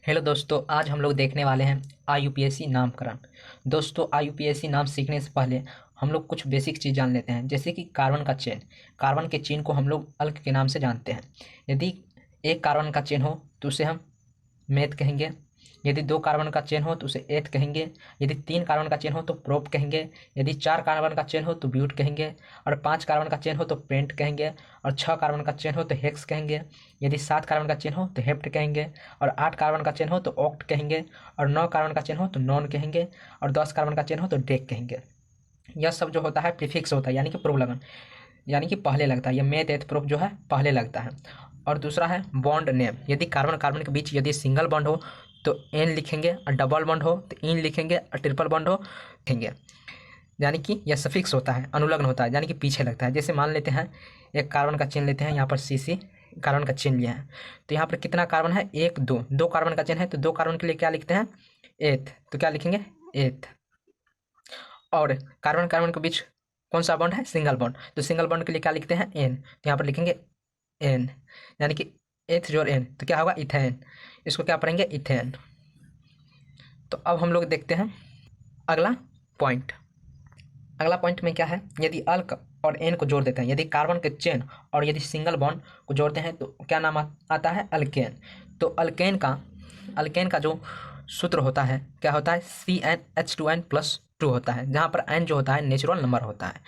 Hello दोस्तों, आज हम लोग देखने वाले हैं आईयूपीएसी नामकरण। दोस्तों, आईयूपीएसी नाम सीखने से पहले हम लोग कुछ बेसिक चीज़ जान लेते हैं, जैसे कि कार्बन का चेन। कार्बन के चेन को हम लोग अल्क के नाम से जानते हैं। यदि एक कार्बन का चेन हो तो उसे हम मेथ कहेंगे। यदि दो कार्बन का चेन हो तो उसे एथ कहेंगे। यदि तीन कार्बन का चेन हो तो प्रोप कहेंगे। यदि चार कार्बन का चेन हो तो ब्यूट कहेंगे। और पांच कार्बन का चेन हो तो पेंट कहेंगे। और छह कार्बन का चेन हो तो हेक्स कहेंगे। यदि सात कार्बन का चेन हो तो हेप्ट कहेंगे। और आठ कार्बन का चेन हो तो ऑक्ट कहेंगे। और नौ कार्बन का चेन हो तो नॉन कहेंगे। और 10 कार्बन का चेन हो तो डेक कहेंगे। यह सब जो होता है प्रीफिक्स होता है, यानी कि प्रोलगन, यानी कि पहले लगता है। ये मेथ एथ प्रोप जो है पहले लगता है। और दूसरा है बॉन्ड नेम। यदि कार्बन कार्बन के बीच यदि सिंगल बॉन्ड हो तो एन लिखेंगे, और डबल बॉन्ड हो तो इन लिखेंगे, और ट्रिपल बॉन्ड हो लिखेंगे। यानी कि यह सफिक्स होता है, अनुलग्न होता है, यानी कि पीछे लगता है। जैसे मान लेते हैं एक कार्बन का चेन लेते हैं, यहाँ पर सी कार्बन का चेन लिया है। तो यहाँ पर कितना कार्बन है? एक, दो। दो कार्बन का चेन है तो दो कार्बन के लिए क्या लिखते हैं? एथ। तो क्या लिखेंगे? एथ। और कार्बन कार्बन के बीच कौन सा बॉन्ड है? Single bond. तो सिंगल बॉन्ड के लिए क्या लिखते हैं? एन। तो यहाँ पर लिखेंगे एन, यानी कि एथ जोड़ एन, तो क्या होगा? इथेन। इसको क्या पढ़ेंगे? इथेन। तो अब हम लोग देखते हैं अगला पॉइंट। अगला पॉइंट में क्या है? यदि अल्क और एन को जोड़ देते हैं, यदि कार्बन के चेन और यदि सिंगल बॉन्ड को जोड़ते हैं तो क्या नाम आता है? अल्केन। तो अल्केन का जो सूत्र होता है क्या होता है? CnH2n+2 होता है, जहाँ पर n जो होता है नेचुरल नंबर होता है।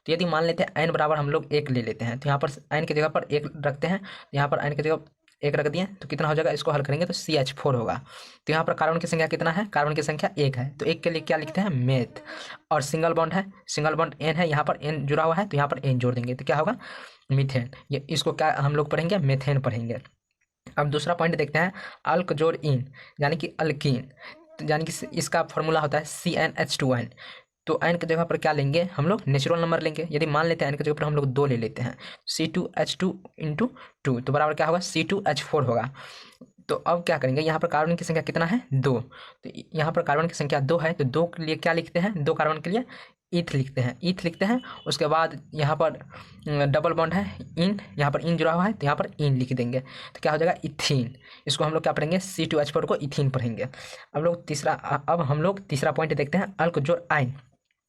तो यदि मान लेते हैं n बराबर हम लोग एक ले लेते हैं, तो यहाँ पर n की जगह पर एक रखते हैं, यहाँ पर n की जगह एक रख दिए तो कितना हो जाएगा? इसको हल करेंगे तो CH4 होगा। तो यहाँ पर कार्बन की संख्या कितना है? कार्बन की संख्या एक है, तो एक के लिए क्या लिखते हैं? मेथ। और सिंगल बॉन्ड है, सिंगल बॉन्ड एन है, यहाँ पर एन जुड़ा हुआ है तो यहाँ पर एन जोड़ देंगे तो क्या होगा? मीथेन। ये इसको क्या हम लोग पढ़ेंगे? मेथेन पढ़ेंगे। अब दूसरा पॉइंट देखते हैं, अल्क जोड़ इन, यानी कि अल्कीन। तो यानी कि इसका फॉर्मूला होता है CnH2n। तो एन की जगह पर क्या लेंगे हम लोग? नेचुरल नंबर लेंगे। यदि मान लेते हैं एन की जगह पर हम लोग दो ले लेते हैं, C2H2 × 2 तो बराबर क्या होगा? C2H4 होगा। तो अब क्या करेंगे? यहाँ पर कार्बन की संख्या कितना है? दो। तो यहाँ पर कार्बन की संख्या दो है, तो दो के लिए क्या लिखते हैं? दो कार्बन के लिए ईथ लिखते हैं, ईथ लिखते हैं। उसके बाद यहाँ पर डबल बॉन्ड है इन, यहाँ पर इन जुड़ा हुआ है तो यहाँ पर इन लिख देंगे तो क्या हो जाएगा? इथीन। इसको हम लोग क्या पढ़ेंगे? C2H4 को इथीन पढ़ेंगे। अब हम लोग तीसरा पॉइंट देखते हैं, अल्क जोड़ आइन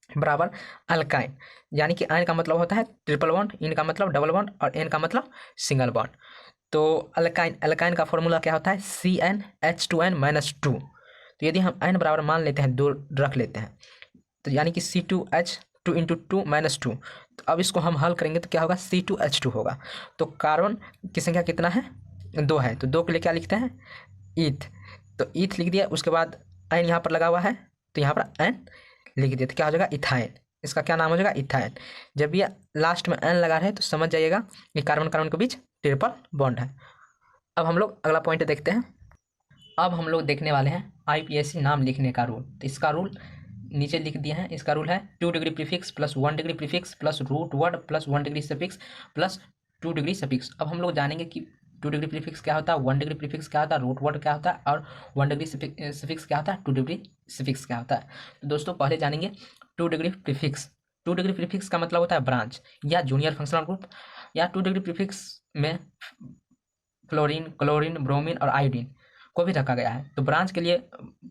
बराबर अल्काइन। यानी कि आइन का मतलब होता है ट्रिपल बॉन्ड, इन का मतलब डबल बॉन्ड, और एन का मतलब सिंगल बॉन्ड। तो अल्काइन का फॉर्मूला क्या होता है? CnH2n-2। तो यदि हम n बराबर मान लेते हैं, दो रख लेते हैं, तो यानी कि C2H2 × 2 तो अब इसको हम हल करेंगे तो क्या होगा? C2H2 होगा। तो कार्बन की संख्या कितना है? दो है, तो दो के लिए क्या लिखते हैं? ईथ। तो ईथ लिख दिया, उसके बाद एन यहाँ पर लगा हुआ है तो यहाँ पर एन लिख दिया तो क्या हो जाएगा? इथाइन। इसका क्या नाम हो जाएगा? इथाइन। जब ये लास्ट में एन लगा रहे तो समझ जाइएगा कि कार्बन कार्बन के बीच ट्रिपल बॉन्ड है। अब हम लोग अगला पॉइंट देखते हैं। अब हम लोग देखने वाले हैं आईपीएसी नाम लिखने का रूल। तो इसका रूल नीचे लिख दिया है। इसका रूल है 2 degree prefix plus 1 degree prefix plus root word plus 1 degree suffix plus 2 degree suffix. अब हम लोग जानेंगे कि 2 डिग्री प्रीफिक्स क्या होता है, 1 डिग्री प्रीफिक्स क्या होता है, रूट वर्ड क्या होता है, और 1 डिग्री सफिक्स क्या होता है, 2 डिग्री सफिक्स क्या होता है। तो दोस्तों पहले जानेंगे 2 डिग्री प्रीफिक्स। 2 डिग्री प्रीफिक्स का मतलब होता है ब्रांच या जूनियर फंक्शनल ग्रुप, या 2 डिग्री प्रीफिक्स में फ्लोरीन, क्लोरीन, ब्रोमीन और आयोडीन को भी रखा गया है। तो ब्रांच के लिए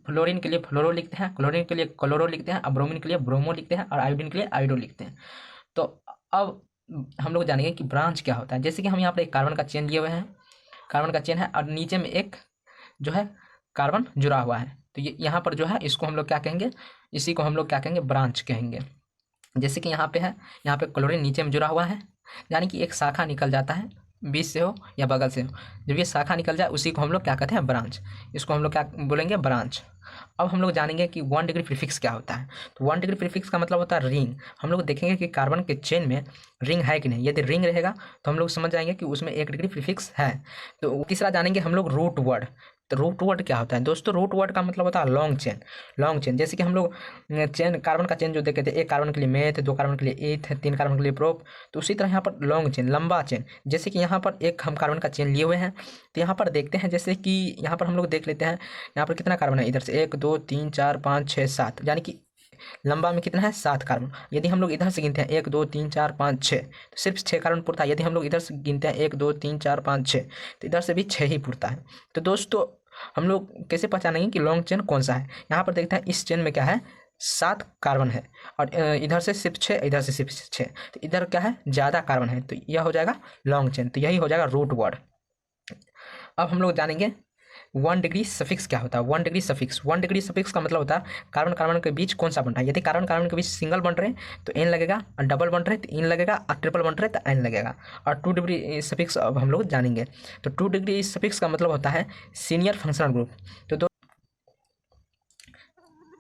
फ्लोरीन के लिए फ्लोरो लिखते हैं, क्लोरीन के लिए क्लोरो लिखते हैं, और ब्रोमीन के लिए ब्रोमो लिखते हैं, और आयोडीन के लिए आयोडो लिखते हैं। तो अब हम लोग जानेंगे कि ब्रांच क्या होता है। जैसे कि हम यहाँ पर एक कार्बन का चेन लिए हुए हैं, कार्बन का चेन है और नीचे में एक जो है कार्बन जुड़ा हुआ है, तो ये यहाँ पर जो है इसको हम लोग क्या कहेंगे? इसी को हम लोग क्या कहेंगे? ब्रांच कहेंगे। जैसे कि यहाँ पे है, यहाँ पे क्लोरीन नीचे में जुड़ा हुआ है, यानी कि एक शाखा निकल जाता है, बीच से हो या बगल से हो, जब ये शाखा निकल जाए उसी को हम लोग क्या कहते हैं? ब्रांच। इसको हम लोग क्या बोलेंगे? ब्रांच। अब हम लोग जानेंगे कि 1 डिग्री प्रीफिक्स क्या होता है। तो 1 डिग्री प्रीफिक्स का मतलब होता है रिंग। हम लोग देखेंगे कि कार्बन के चेन में रिंग है कि नहीं। यदि रिंग रहेगा तो हम लोग समझ जाएंगे कि उसमें 1 डिग्री प्रीफिक्स है। तो तीसरा जानेंगे हम लोग रूट वर्ड। तो रूट वर्ड क्या होता है दोस्तों? रूट वर्ड का मतलब होता है लॉन्ग चेन। लॉन्ग चेन, जैसे कि हम लोग चेन, कार्बन का चेन जो देखे थे, एक कार्बन के लिए मेथ, दो कार्बन के लिए ईथ, तीन कार्बन के लिए प्रोप, तो उसी तरह यहाँ पर लॉन्ग चेन, लंबा चेन। जैसे कि यहाँ पर एक हम कार्बन का चेन लिए हुए हैं, तो यहाँ पर देखते हैं, जैसे कि यहाँ पर हम लोग देख लेते हैं, यहाँ पर कितना कार्बन है? इधर से 1 2 3 4 5 6 7, यानी कि लंबा में कितना है? 7 कार्बन। यदि हम लोग इधर से गिनते हैं 1 2 3 4 5 6, तो सिर्फ 6 कार्बन पुरता है। यदि हम लोग इधर से गिनते हैं 1 2 3 4 5 6, तो इधर से भी 6 ही पुरता है। तो दोस्तों हम लोग कैसे पहचानेंगे कि लॉन्ग चेन कौन सा है? यहाँ पर देखते हैं इस चेन में क्या है, 7 कार्बन है और इधर से सिर्फ 6, इधर से सिर्फ 6, तो इधर क्या है, ज़्यादा कार्बन है, तो यह हो जाएगा लॉन्ग चेन, तो यही हो जाएगा रूट वर्ड। अब हम लोग जानेंगे 1 डिग्री सफिक्स क्या होता है। 1 डिग्री सफिक्स, 1 डिग्री सफिक्स का मतलब होता है कार्बन कार्बन के बीच कौन सा बन रहा है। यदि कार्बन कार्बन के बीच सिंगल बन रहे हैं तो एन लगेगा, और डबल बन रहे हैं तो इन लगेगा, और ट्रिपल बन रहे हैं तो एन लगेगा। और 2 डिग्री सफिक्स अब हम लोग जानेंगे। तो 2 डिग्री सफिक्स का मतलब होता है सीनियर फंक्शनल ग्रुप। तो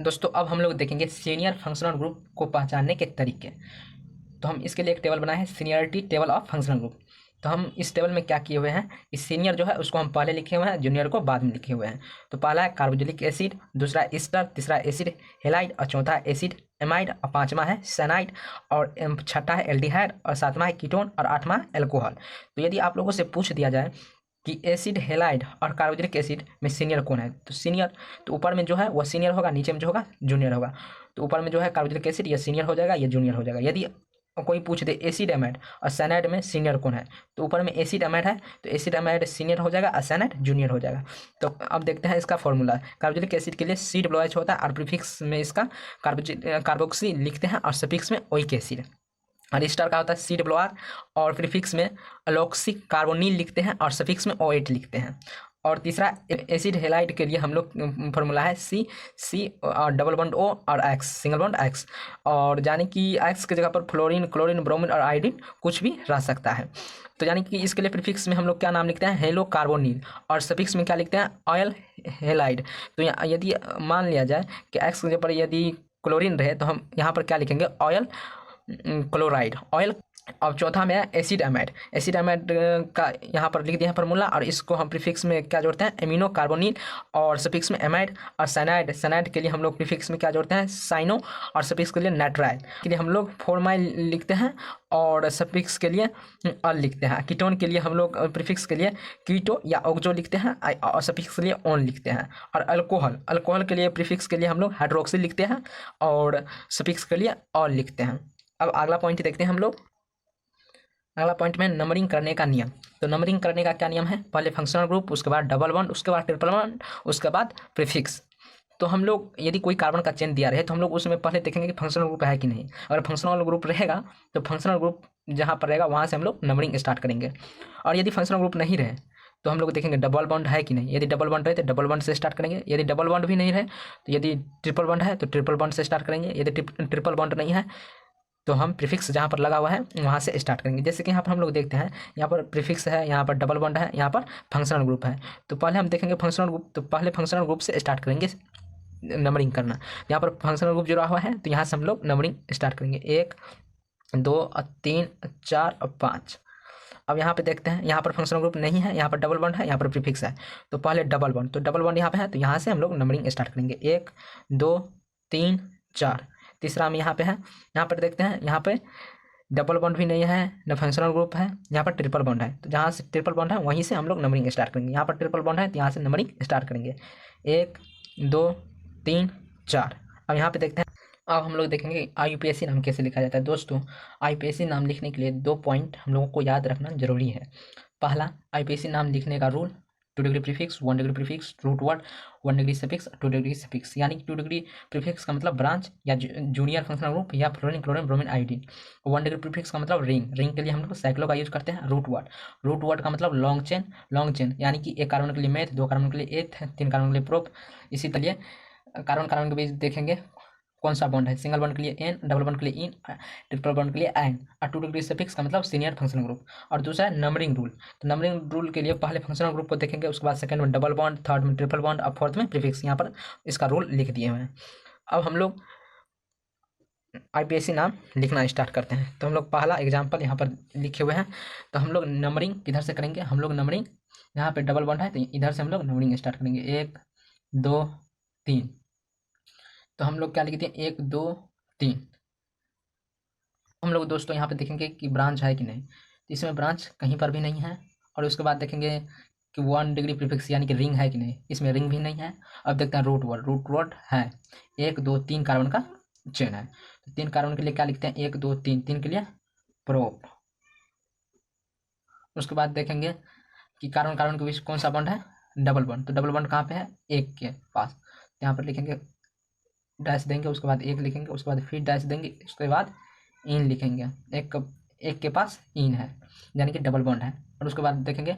दोस्तों अब हम लोग देखेंगे सीनियर फंक्शनल ग्रुप को पहचानने के तरीके। तो हम इसके लिए एक टेबल बनाए हैं, seniority table of functional group. तो हम इस टेबल में क्या किए हुए हैं, इस सीनियर जो है उसको हम पहले लिखे हुए हैं, जूनियर को बाद में लिखे हुए हैं। तो पहला है कार्बोक्सिलिक एसिड, दूसरा एस्टर, तीसरा एसिड हेलाइड, और चौथा एसिड एमाइड, और पांचवा है साइनाइड, और छठा है एल्डिहाइड, और सातवां है कीटोन, और आठवां है एल्कोहल। तो यदि आप लोगों से पूछ दिया जाए कि एसिड हेलाइड और कार्बोक्सिलिक एसिड में सीनियर कौन है, तो सीनियर, तो ऊपर में जो है वह सीनियर होगा, नीचे में जो होगा जूनियर होगा। तो ऊपर में जो है कार्बोक्सिलिक एसिड, ये सीनियर हो जाएगा, ये जूनियर हो जाएगा। यदि कोई पूछ दे एसिड एमाइड और साइनाइड में सीनियर कौन है, तो ऊपर में एसिड एमाइड है, तो एसिड एमाइड सीनियर हो जाएगा और साइनाइड जूनियर हो जाएगा। तो अब देखते हैं इसका फॉर्मूला। कार्बोक्सिलिक एसिड के लिए COOH होता है, और प्रीफिक्स में इसका कार्बोक्सी लिखते हैं, और सफिक्स में ओइक एसिड। और स्टार का होता है COR, और प्रीफिक्स में अलोक्सी कार्बोनिल लिखते हैं, और सफिक्स में O8 लिखते हैं। और तीसरा एसिड हेलाइड के लिए हम लोग फॉर्मूला है C और डबल बॉन्ड O और X, सिंगल बॉन्ड X। और यानी कि X की जगह पर फ्लोरीन, क्लोरीन, ब्रोमीन और आयोडीन कुछ भी रह सकता है। तो यानी कि इसके लिए प्रीफिक्स में हम लोग क्या नाम लिखते हैं, हेलो कार्बोनिल, और सफिक्स में क्या लिखते हैं, ऑयल हेलाइड। तो यदि मान लिया जाए कि X की जगह पर यदि क्लोरीन रहे तो हम यहाँ पर क्या लिखेंगे, ऑयल क्लोराइड, ऑयल। अब चौथा में है एसिड एमाइड। एसिड एमाइड का यहाँ पर लिख दिया है फार्मूला, और इसको हम प्रीफिक्स में क्या जोड़ते हैं, एमिनो कार्बोनिल, और सफिक्स में एमाइड। और साइनाइड, साइनाइड के लिए हम लोग प्रीफिक्स में क्या जोड़ते हैं, साइनो, और सफिक्स के लिए नाइट्राइल के लिए हम लोग फॉर्माइल लिखते हैं, और सफिक्स के लिए अल लिखते हैं। कीटोन के लिए हम लोग प्रीफिक्स के लिए कीटो या ऑक्जो लिखते हैं, और सफिक्स के लिए ऑन लिखते हैं। और अल्कोहल, अल्कोहल के लिए प्रीफिक्स के लिए हम लोग हाइड्रोक्सिल लिखते हैं, और सफिक्स के लिए ऑल लिखते हैं। अब अगला पॉइंट देखते हैं हम लोग। अगला पॉइंट में नंबरिंग करने का नियम। तो नंबरिंग करने का क्या नियम है, पहले फंक्शनल ग्रुप, उसके बाद डबल बॉन्ड, उसके बाद ट्रिपल बॉन्ड, उसके बाद प्रीफिक्स। तो हम लोग यदि कोई कार्बन का चेन दिया रहे तो हम लोग उसमें पहले देखेंगे कि फंक्शनल ग्रुप है कि नहीं। अगर फंक्शनल ग्रुप रहेगा तो फंक्शनल ग्रुप जहाँ पर रहेगा वहाँ से हम लोग नंबरिंग स्टार्ट करेंगे। और यदि फंक्शनल ग्रुप नहीं रहे तो हम लोग देखेंगे डबल बॉन्ड है कि नहीं। यदि डबल बॉन्ड रहे तो डबल बॉन्ड से स्टार्ट करेंगे। यदि डबल बॉन्ड भी नहीं रहे तो यदि ट्रिपल बॉन्ड है तो ट्रिपल बॉन्ड से स्टार्ट करेंगे। यदि ट्रिपल बॉन्ड नहीं है तो हम प्रीफिक्स जहाँ पर लगा हुआ है वहाँ से स्टार्ट करेंगे। जैसे कि यहाँ पर हम लोग देखते हैं, यहाँ पर प्रीफिक्स है, यहाँ पर डबल बॉन्ड है, यहाँ पर फंक्शनल ग्रुप है। तो पहले हम देखेंगे फंक्शनल ग्रुप, तो पहले फंक्शनल ग्रुप से स्टार्ट करेंगे नंबरिंग करना। यहाँ पर फंक्शनल ग्रुप जुड़ा हुआ है तो यहाँ से हम लोग नंबरिंग स्टार्ट करेंगे, 1 2 3 4 और 5। अब यहाँ पे देखते हैं, यहाँ पर फंक्शनल ग्रुप नहीं है, यहाँ पर डबल बॉन्ड है, यहाँ पर प्रीफिक्स है। तो पहले डबल बॉन्ड, तो डबल बॉन्ड यहाँ पे है तो यहाँ से हम लोग नंबरिंग स्टार्ट करेंगे, 1 2 3 4। तीसरा में यहाँ पे है, यहाँ पर देखते हैं, यहाँ पे डबल बॉन्ड भी नहीं है, न फंक्शनल ग्रुप है, यहाँ पर ट्रिपल बॉन्ड है। तो जहाँ से ट्रिपल बॉन्ड है वहीं से हम लोग नंबरिंग स्टार्ट करेंगे। यहाँ पर ट्रिपल बॉन्ड है तो यहाँ से नंबरिंग स्टार्ट करेंगे, 1 2 3 4। अब यहाँ पे देखते हैं, अब हम लोग देखेंगे IUPAC नाम कैसे लिखा जाता है। दोस्तों IUPAC नाम लिखने के लिए 2 पॉइंट हम लोगों को याद रखना जरूरी है। पहला, IUPAC नाम लिखने का rule, 2 degree prefix, 1 degree prefix, root word, 1 degree suffix, 2 degree suffix. यानी कि 2 डिग्री प्रीफिक्स का मतलब ब्रांच या जूनियर फंक्शनल ग्रुप या fluorine, chlorine, bromine, iodine. 1 degree prefix का मतलब रिंग, रिंग के लिए हम लोग साइक्लो का यूज करते हैं। रूट वर्ड, रूट वर्ड का मतलब लॉन्ग चेन, लॉन्ग चेन यानी कि 1 कार्बन के लिए मेथ, 2 कार्बन के लिए एथ, 3 कार्बन के लिए प्रोप। इसी तरह कार्बन कार्बन के बीच देखेंगे कौन सा बॉन्ड है, सिंगल बॉन्ड के लिए एन, डबल बॉन्ड के लिए इन, ट्रिपल बॉन्ड के लिए एन। और 2 डिग्री सफिक्स का मतलब सीनियर फंक्शनल ग्रुप। और दूसरा है नंबरिंग रूल। तो नंबरिंग रूल के लिए पहले फंक्शनल ग्रुप को देखेंगे, उसके बाद सेकंड में डबल बॉन्ड, थर्ड में ट्रिपल बॉन्ड, और फोर्थ में प्रीफिक्स। यहाँ पर इसका रूल लिख दिए हुए हैं। अब हम लोग IUPAC नाम लिखना स्टार्ट करते हैं। तो हम लोग पहला एग्जाम्पल यहाँ पर लिखे हुए हैं। तो हम लोग नंबरिंग किधर से करेंगे, हम लोग नंबरिंग यहाँ पे डबल बॉन्ड है तो इधर से हम लोग नंबरिंग स्टार्ट करेंगे, 1 2 3। तो हम लोग क्या लिखते हैं, 1 2 3। हम लोग दोस्तों यहाँ पे देखेंगे कि ब्रांच है कि नहीं, तो इसमें ब्रांच कहीं पर भी नहीं है। और उसके बाद देखेंगे कि 1 डिग्री प्रीफिक्स यानी कि रिंग है कि नहीं, इसमें रिंग भी नहीं है। अब देखते हैं रूट वर्ड, रूट वर्ड है 1 2 3 कार्बन का चेन है। तो 3 कार्बन के लिए क्या लिखते हैं, 1 2 3, 3 के लिए प्रोप। उसके बाद देखेंगे कि कार्बन कार्बन के बीच कौन सा बॉन्ड है, डबल बॉन्ड, तो डबल बॉन्ड कहाँ पे है, एक के पास, यहाँ पर लिखेंगे डैश देंगे, उसके बाद एक लिखेंगे, उसके बाद फिर डैश देंगे, उसके बाद इन लिखेंगे, एक के पास इन है यानी कि डबल बॉन्ड है। और उसके बाद देखेंगे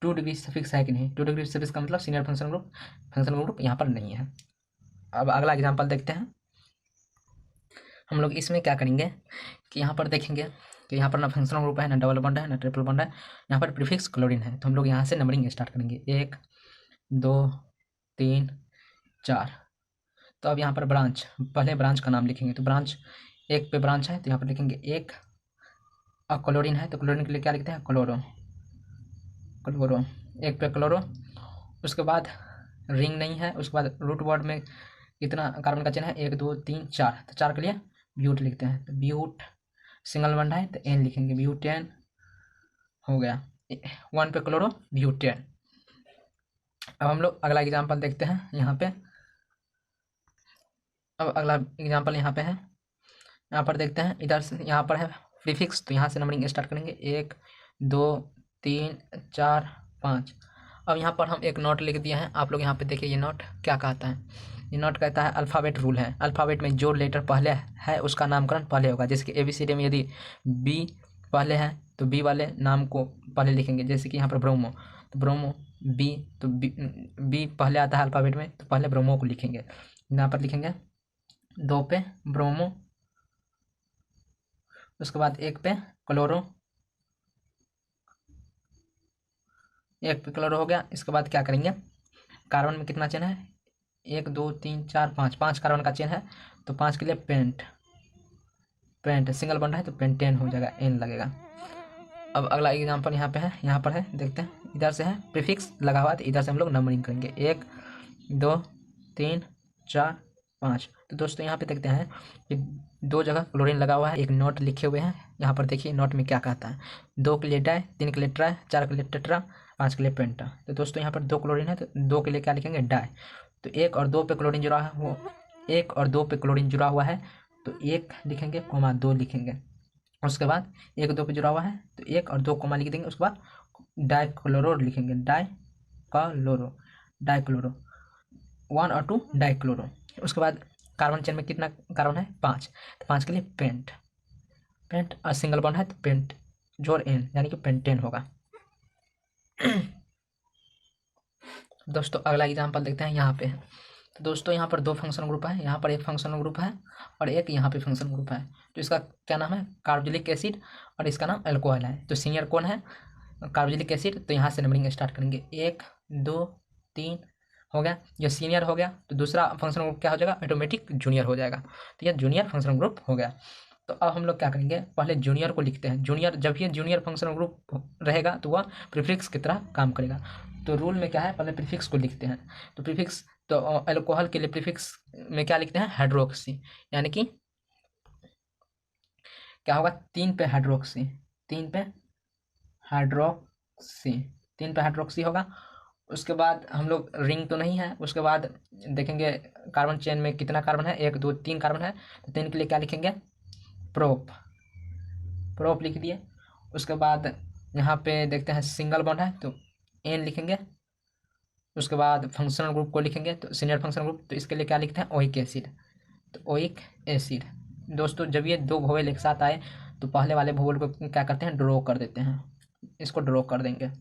2 डिग्री सफिक्स है कि नहीं, 2 डिग्री सफिक्स का मतलब सीनियर फंक्शन ग्रुप यहाँ पर नहीं है। अब अगला एग्जाम्पल देखते हैं। हम लोग इसमें क्या करेंगे कि यहाँ पर देखेंगे कि यहाँ पर ना फंक्शनल ग्रुप है, ना डबल बॉन्ड है, ना ट्रिपल बॉन्ड है, यहाँ पर प्रीफिक्स क्लोरीन है। तो हम लोग यहाँ से नंबरिंग स्टार्ट करेंगे, 1 2 3 4। तो अब यहाँ पर ब्रांच, पहले ब्रांच का नाम लिखेंगे, तो ब्रांच एक पे ब्रांच है तो यहाँ पर लिखेंगे एक। अब क्लोरीन है तो क्लोरीन के लिए क्या लिखते हैं, क्लोरो, क्लोरो, एक पे क्लोरो। उसके बाद रिंग नहीं है, उसके बाद रूट वर्ड में कितना कार्बन का चेन है, 1 2 3 4, तो 4 के लिए ब्यूट लिखते हैं, तो ब्यूट सिंगल बॉन्ड है तो एन लिखेंगे, ब्यूटेन हो गया, 1 पे क्लोरो ब्यूटेन। अब हम लोग अगला एग्जाम्पल देखते हैं यहाँ पे। अब अगला एग्जाम्पल यहाँ पे है, यहाँ पर देखते हैं, इधर से यहाँ पर है प्रीफिक्स, तो यहाँ से नंबरिंग स्टार्ट करेंगे, 1 2 3 4 5। अब यहाँ पर हम एक नोट लिख दिए हैं, आप लोग यहाँ पे देखिए ये नोट क्या कहता है। ये नोट कहता है अल्फ़ाबेट रूल है, अल्फ़ाबेट में जो लेटर पहले है उसका नामकरण पहले होगा। जैसे कि ABCD में यदि बी पहले है तो बी वाले नाम को पहले लिखेंगे, जैसे कि यहाँ पर ब्रोमो, तो ब्रोमो बी, तो बी पहले आता है अल्फ़ाबेट में तो पहले ब्रोमो को लिखेंगे। यहाँ पर लिखेंगे 2 पे ब्रोमो, उसके बाद 1 पे क्लोरो, 1 पे क्लोरो हो गया। इसके बाद क्या करेंगे, कार्बन में कितना चेन है, 1 2 3 4 5, 5 कार्बन का चेन है तो 5 के लिए पेंट, पेंट सिंगल बॉन्ड है तो पेंटेन हो जाएगा, एन लगेगा। अब अगला एग्जांपल यहाँ पे है, यहाँ पर है देखते हैं, इधर से है प्रीफिक्स लगा हुआ तो इधर से हम लोग नंबरिंग करेंगे, 1 2 3 4 5। तो दोस्तों यहाँ पे देखते हैं कि 2 जगह क्लोरीन लगा हुआ है, एक नोट लिखे हुए हैं। यहाँ पर देखिए नोट में क्या कहता है, 2 के लिए डाई, 3 के लिए ट्राई, 4 के लिए टेट्रा, 5 के लिए पेंटा। तो दोस्तों यहाँ पर 2 क्लोरीन है तो 2 के लिए क्या लिखेंगे, डाई। तो 1 और 2 पे क्लोरीन जुड़ा है, वो 1 और 2 पे क्लोरीन जुड़ा हुआ है तो 1 लिखेंगे, 2 लिखेंगे। उसके बाद 1 2 पे जुड़ा हुआ है तो 1 और 2 लिख देंगे। उसके बाद डाइक्लोरो लिखेंगे, डाइक्लोरो, डाइक्लोरो, 1 और 2 डाइक्लोरो। उसके बाद कार्बन चेन में कितना कार्बन है, 5, तो 5 के लिए पेंट, पेंट और सिंगल बॉन्ड है तो पेंट जोड़ एन यानी कि पेंटेन होगा। दोस्तों अगला एग्जांपल देखते हैं यहाँ पे। तो दोस्तों यहाँ पर 2 फंक्शन ग्रुप है, यहाँ पर एक फंक्शन ग्रुप है और एक यहाँ पे फंक्शन ग्रुप है। तो इसका क्या नाम है, कार्बोक्सिलिक एसिड, और इसका नाम अल्कोहल है। तो सीनियर कौन है, कार्बोक्सिलिक एसिड। तो यहाँ से नंबरिंग स्टार्ट करेंगे, 1 2 3 हो गया, ये सीनियर हो गया। तो दूसरा फंक्शन ग्रुप क्या हो जाएगा, ऑटोमेटिक जूनियर हो जाएगा। तो यह जूनियर फंक्शन ग्रुप हो गया। तो अब हम लोग क्या करेंगे, पहले जूनियर को लिखते हैं। जूनियर, जब ये जूनियर फंक्शनल ग्रुप रहेगा तो वह प्रीफिक्स की तरह काम करेगा। तो रूल में क्या है, पहले प्रीफिक्स को लिखते हैं। तो प्रीफिक्स, तो अल्कोहल के लिए प्रीफिक्स में क्या लिखते हैं, हाइड्रोक्सी, यानी कि क्या होगा, 3 पे हाइड्रोक्सी, 3 पे हाइड्रोक्सी, 3 पे हाइड्रोक्सी होगा। उसके बाद हम लोग रिंग तो नहीं है, उसके बाद देखेंगे कार्बन चेन में कितना कार्बन है, 1 2 3 कार्बन है तो 3 के लिए क्या लिखेंगे, प्रोप, प्रोप लिख दिए। उसके बाद यहाँ पे देखते हैं सिंगल बॉन्ड है तो एन लिखेंगे। उसके बाद फंक्शनल ग्रुप को लिखेंगे, तो सीनियर फंक्शनल ग्रुप, तो इसके लिए क्या लिखते हैं, ओइक एसिड, तो ओइक एसिड। दोस्तों जब ये 2 वोवेल एक साथ आए तो पहले वाले वोवेल को क्या करते हैं, ड्रॉ कर देते हैं, इसको ड्रॉ कर देंगे।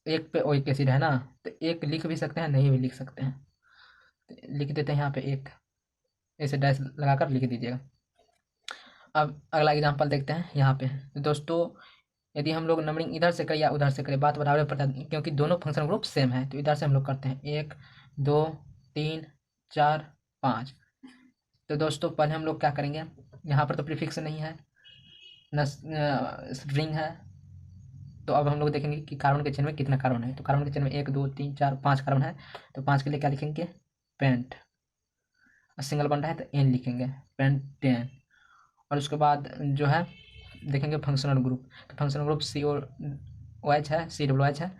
एक पे ओइक एसिड है ना, तो एक लिख भी सकते हैं, नहीं भी लिख सकते हैं, तो लिख देते हैं यहाँ पे एक, ऐसे डैश लगाकर लिख दीजिएगा। अब अगला एग्जांपल देखते हैं यहाँ पे। तो दोस्तों यदि हम लोग नंबरिंग इधर से करें या उधर से करें बात बराबर पड़ता है, क्योंकि दोनों फंक्शन ग्रुप सेम है। तो इधर से हम लोग करते हैं, 1 2 3 4 5। तो दोस्तों पहले हम लोग क्या करेंगे, यहाँ पर तो प्रीफिक्स नहीं है न रिंग है, तो अब हम लोग देखेंगे कि कार्बन के चेन में कितना कार्बन है। तो कार्बन के चेन में 1 2 3 4 5 कार्बन है, तो 5 के लिए क्या लिखेंगे, पेंट, सिंगल बॉन्ड है तो एन लिखेंगे, पेंटेन। और उसके बाद जो है देखेंगे फंक्शनल ग्रुप, तो फंक्शनल ग्रुप COOH है, COOH है,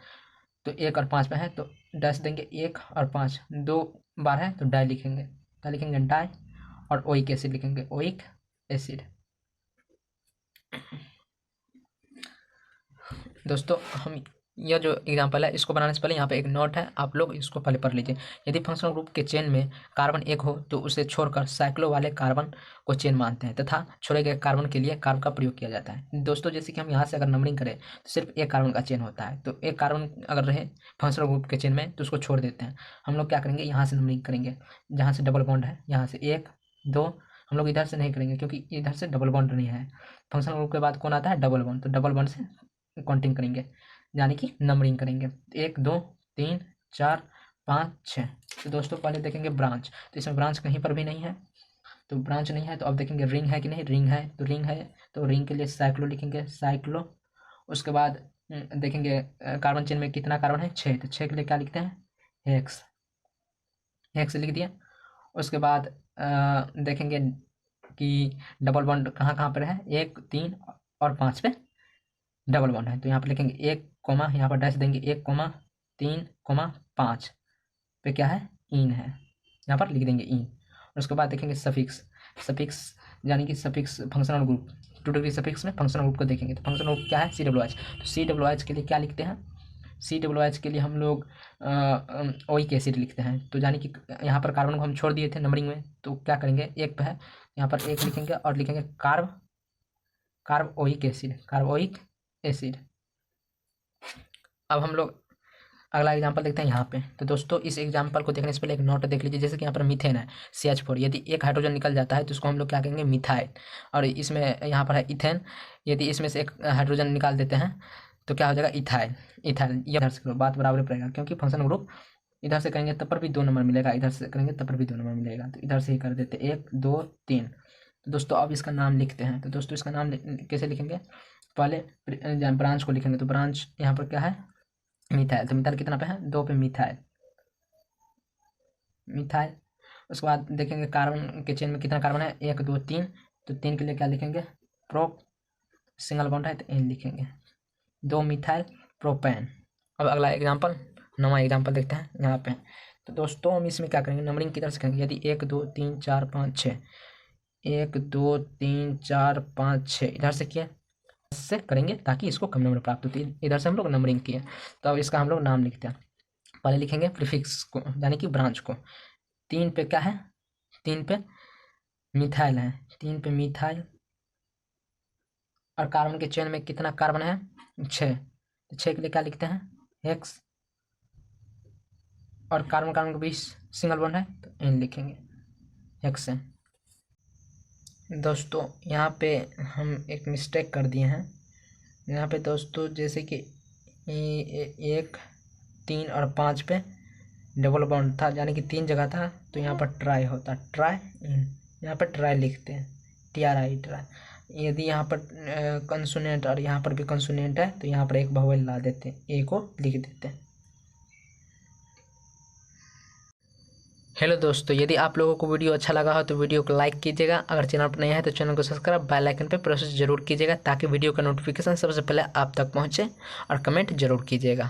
तो 1 और 5 में है तो डैश देंगे, 1 और 5 2 बार है तो डाई लिखेंगे, क्या लिखेंगे, डाई, और ओइक एसिड लिखेंगे, ओइक एसिड। दोस्तों हम यह जो एग्जांपल है इसको बनाने से पहले यहाँ पे एक नोट है, आप लोग इसको पहले पढ़ लीजिए। यदि फंक्शनल ग्रुप के चेन में कार्बन एक हो तो उसे छोड़कर साइक्लो वाले कार्बन को चेन मानते हैं तथा छोड़े गए कार्बन के लिए कार्ब का प्रयोग किया जाता है। दोस्तों जैसे कि हम यहाँ से अगर नंबरिंग करें तो सिर्फ एक कार्बन का चेन होता है, तो एक कार्बन अगर रहे फंक्शनल ग्रुप के चेन में तो उसको छोड़ देते हैं। हम लोग क्या करेंगे, यहाँ से नंबरिंग करेंगे, जहाँ से डबल बॉन्ड है यहाँ से 1 2, हम लोग इधर से नहीं करेंगे क्योंकि इधर से डबल बॉन्ड नहीं है। फंक्शनल ग्रुप के बाद कौन आता है, डबल बॉन्ड, तो डबल बॉन्ड से काउंटिंग करेंगे यानी कि नंबरिंग करेंगे 1 2 3 4 5 6। तो दोस्तों पहले देखेंगे ब्रांच, तो इसमें ब्रांच कहीं पर भी नहीं है, तो ब्रांच नहीं है तो अब देखेंगे रिंग है कि नहीं, रिंग है तो रिंग है, तो रिंग के लिए साइक्लो लिखेंगे साइक्लो। उसके बाद देखेंगे कार्बन चेन में कितना कार्बन है 6, तो 6 के लिए क्या लिखते हैं हेक्स, हेक्स लिख दिया। उसके बाद देखेंगे कि डबल बॉन्ड कहाँ कहाँ पर है, 1 3 और 5 पे डबल बॉन्ड है, तो यहाँ पर लिखेंगे 1 कोमा, यहाँ पर डैश देंगे 1 कोमा 3 कोमा 5 पे क्या है इन है, यहाँ पर लिख देंगे इन। और उसके बाद देखेंगे सफिक्स, सफिक्स यानी कि suffix functional group, 2 degree suffix में फंक्शनल ग्रुप को देखेंगे, तो फंक्शनल ग्रुप क्या है COOH, तो COOH के लिए क्या लिखते हैं, COOH के लिए हम लोग ओइक एसिड लिखते हैं। तो यानी कि यहाँ पर कार्बन को हम छोड़ दिए थे नंबरिंग में, तो क्या करेंगे 1 पे है यहाँ पर 1 लिखेंगे और लिखेंगे कार्बोइक एसिड, कार्बोइक एसिड। अब हम लोग अगला एग्जांपल देखते हैं यहाँ पे। तो दोस्तों इस एग्जांपल को देखने से पहले एक नोट देख लीजिए, जैसे कि यहाँ पर मीथेन है CH4, यदि एक हाइड्रोजन निकल जाता है तो उसको हम लोग क्या कहेंगे मिथाइल, और इसमें यहाँ पर है इथेन, यदि इसमें से एक हाइड्रोजन निकाल देते हैं तो क्या हो जाएगा इथाइल, इथाइल। इधर से करो बात बराबर पड़ेगा क्योंकि फंक्शन ग्रुप इधर से करेंगे तब पर भी 2 नंबर मिलेगा, इधर से करेंगे तब पर भी 2 नंबर मिलेगा, तो इधर से ही कर देते 1 2 3। तो दोस्तों अब इसका नाम लिखते हैं, तो दोस्तों इसका नाम कैसे लिखेंगे, पहले ब्रांच को लिखेंगे, तो ब्रांच यहाँ पर क्या है मिथाइल, तो मिथाइल कितना पे है 2 पे मिथाइल, मिथाइल। उसके बाद देखेंगे कार्बन के चेन में कितना कार्बन है 1 2 3, तो 3 के लिए क्या लिखेंगे प्रोप, सिंगल बॉन्ड है तो N लिखेंगे, 2 मिथाइल प्रोपेन। अब अगला एग्जांपल, नवा एग्जांपल देखते हैं यहाँ पे। तो दोस्तों हम इसमें क्या करेंगे नंबरिंग किधर से करेंगे, यदि 1 2 3 4 5 6, 1 2 3 4 5 6 इधर से किया से करेंगे ताकि इसको कम नंबर प्राप्त होती है, इधर से हम लोग नंबरिंग किए। तो अब इसका हम लोग नाम लिखते हैं, पहले लिखेंगे प्रीफिक्स को यानी कि ब्रांच को, 3 पे क्या है 3 पे मिथाइल है, 3 पे मिथाइल, और कार्बन के चेन में कितना कार्बन है 6, तो 6 के लिए क्या लिखते हैं हेक्स, और कार्बन कार्बन के बीच सिंगल बॉन्ड है तो N लिखेंगे हेक्सेन। दोस्तों यहाँ पे हम एक मिस्टेक कर दिए हैं, यहाँ पे दोस्तों जैसे कि 1 3 और 5 पे डबल बॉन्ड था यानी कि 3 जगह था, तो यहाँ पर ट्राई होता, ट्राई यहाँ पर ट्राई लिखते हैं TRI ट्राई। यदि यहाँ पर कंसोनेंट और यहाँ पर भी कंसोनेंट है तो यहाँ पर एक वोवेल ला देते हैं, A को लिख देते हैं। हेलो दोस्तों, यदि आप लोगों को वीडियो अच्छा लगा हो तो वीडियो को लाइक कीजिएगा, अगर चैनल पर नए हैं तो चैनल को सब्सक्राइब बेल आइकन पर प्रेस जरूर कीजिएगा ताकि वीडियो का नोटिफिकेशन सबसे पहले आप तक पहुंचे, और कमेंट जरूर कीजिएगा।